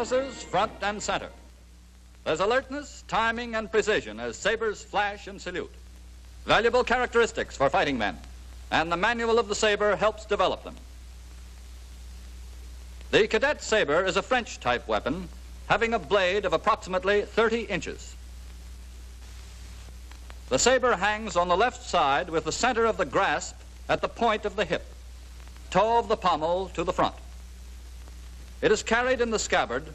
Officers front and center. There's alertness, timing, and precision as sabers flash and salute. Valuable characteristics for fighting men, and the manual of the saber helps develop them. The Cadet Saber is a French-type weapon having a blade of approximately 30 inches. The saber hangs on the left side with the center of the grasp at the point of the hip, toe of the pommel to the front. It is carried in the scabbard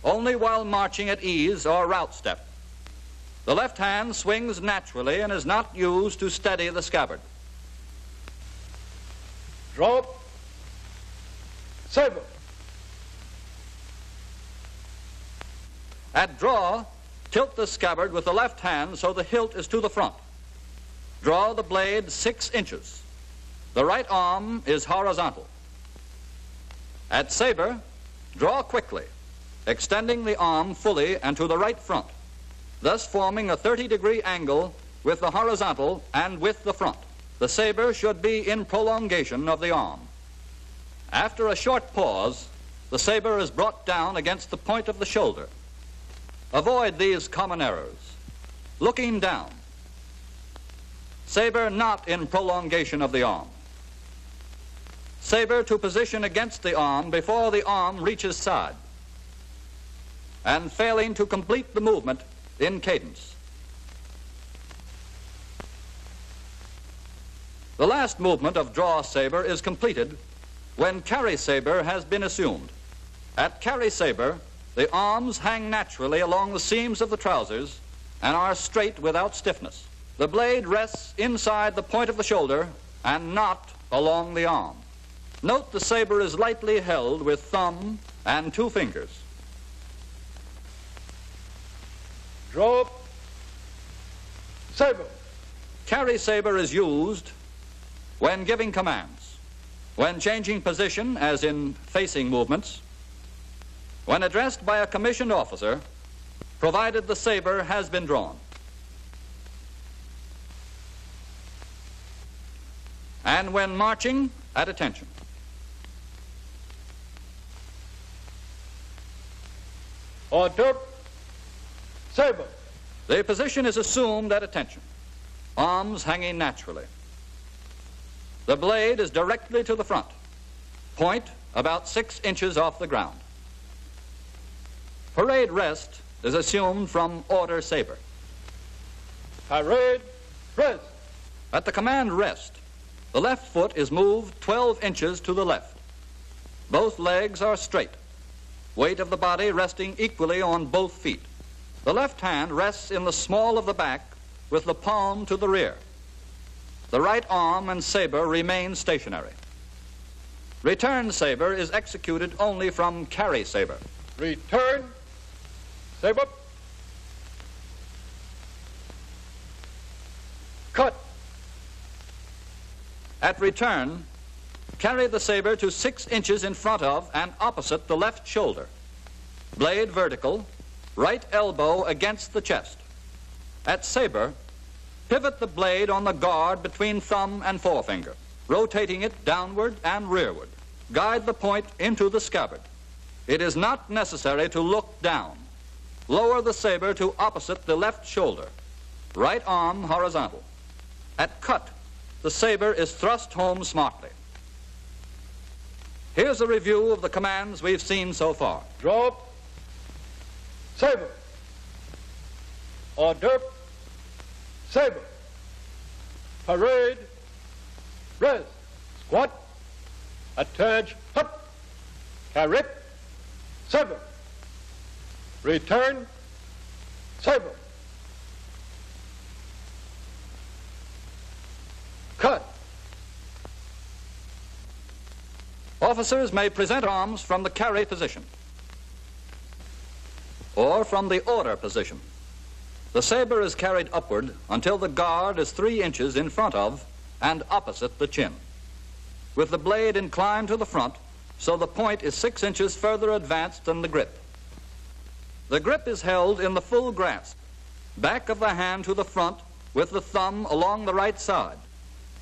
only while marching at ease or route step. The left hand swings naturally and is not used to steady the scabbard. Drop. Saber. At draw, tilt the scabbard with the left hand so the hilt is to the front. Draw the blade 6 inches. The right arm is horizontal. At saber, draw quickly, extending the arm fully and to the right front, thus forming a 30-degree angle with the horizontal and with the front. The saber should be in prolongation of the arm. After a short pause, the saber is brought down against the point of the shoulder. Avoid these common errors. Looking down. Saber not in prolongation of the arm. Saber to position against the arm before the arm reaches side. And failing to complete the movement in cadence. The last movement of draw saber is completed when carry saber has been assumed. At carry saber, the arms hang naturally along the seams of the trousers and are straight without stiffness. The blade rests inside the point of the shoulder and not along the arm. Note the saber is lightly held with thumb and 2 fingers. Drop. Saber. Carry saber is used when giving commands, when changing position, as in facing movements, when addressed by a commissioned officer, provided the saber has been drawn, and when marching at attention. Order. Saber. The position is assumed at attention, arms hanging naturally. The blade is directly to the front, point about 6 inches off the ground. Parade rest is assumed from order saber. Parade rest. At the command rest, the left foot is moved 12 inches to the left. Both legs are straight, weight of the body resting equally on both feet. The left hand rests in the small of the back with the palm to the rear. The right arm and saber remain stationary. Return saber is executed only from carry saber. Return. Saber. Cut. At return, carry the saber to 6 inches in front of and opposite the left shoulder. Blade vertical, right elbow against the chest. At saber, pivot the blade on the guard between thumb and forefinger, rotating it downward and rearward. Guide the point into the scabbard. It is not necessary to look down. Lower the saber to opposite the left shoulder. Right arm horizontal. At cut, the saber is thrust home smartly. Here's a review of the commands we've seen so far. Drop. Saber. Order. Saber. Parade. Rest. Squat. Attach. Hop. Carry. Saber. Return. Saber. Cut. Officers may present arms from the carry position or from the order position. The saber is carried upward until the guard is 3 inches in front of and opposite the chin, with the blade inclined to the front so the point is 6 inches further advanced than the grip. The grip is held in the full grasp, back of the hand to the front with the thumb along the right side,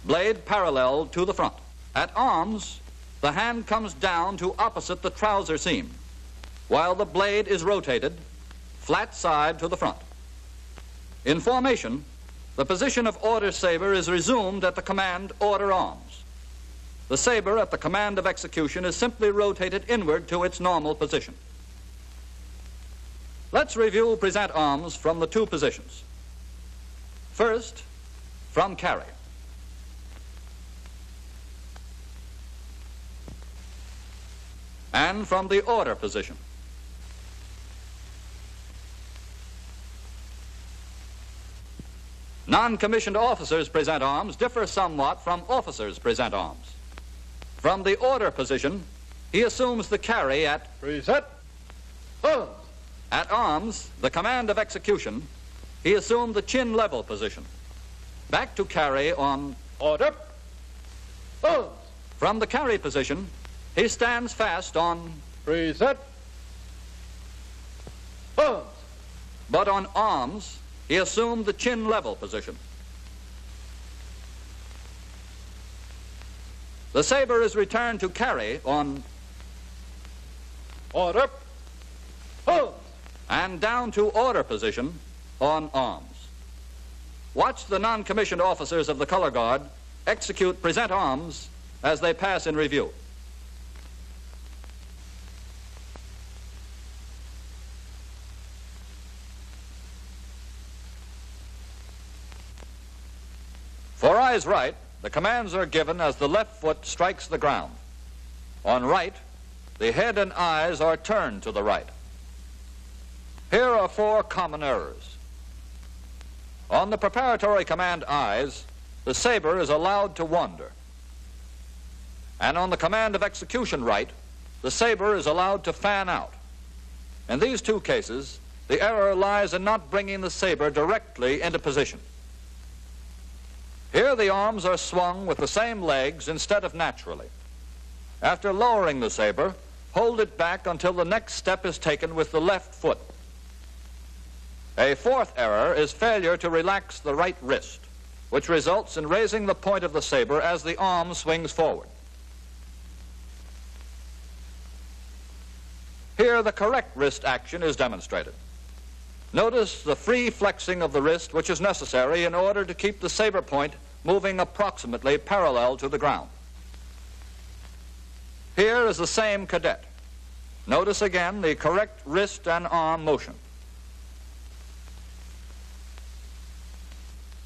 blade parallel to the front. At arms, the hand comes down to opposite the trouser seam. while the blade is rotated, flat side to the front. In formation, the position of order saber is resumed at the command order arms. The saber at the command of execution is simply rotated inward to its normal position. Let's review present arms from the two positions. First, from carry. And from the order position. Non-commissioned officers' present arms differ somewhat from officers' present arms. From the order position, he assumes the carry at Present. Arms. At arms, the command of execution, he assumed the chin level position. Back to carry on Order. Arms. From the carry position, he stands fast on Present. Arms. but on arms, he assumed the chin level position. The saber is returned to carry on Order. Arms. and down to order position on arms. Watch the non-commissioned officers of the color guard execute present arms as they pass in review. For eyes right, the commands are given as the left foot strikes the ground. On right, the head and eyes are turned to the right. Here are 4 common errors. On the preparatory command eyes, the saber is allowed to wander. And on the command of execution right, the saber is allowed to fan out. In these 2 cases, the error lies in not bringing the saber directly into position. Here the arms are swung with the same legs instead of naturally. After lowering the saber, hold it back until the next step is taken with the left foot. A 4th error is failure to relax the right wrist, which results in raising the point of the saber as the arm swings forward. Here the correct wrist action is demonstrated. Notice the free flexing of the wrist which is necessary in order to keep the saber point moving approximately parallel to the ground. Here is the same cadet. Notice again the correct wrist and arm motion.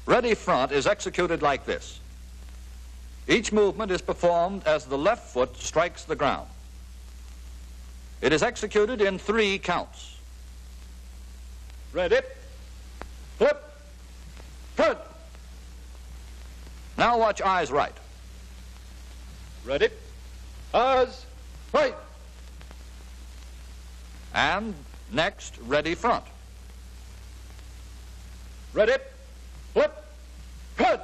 Ready front is executed like this. Each movement is performed as the left foot strikes the ground. It is executed in 3 counts. Ready. Flip. Turn. Now watch eyes right. Ready. Eyes right. And next, ready front. Ready. Flip. Turn.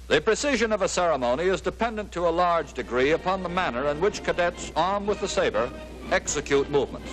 The precision of a ceremony is dependent to a large degree upon the manner in which cadets armed with the saber execute movements.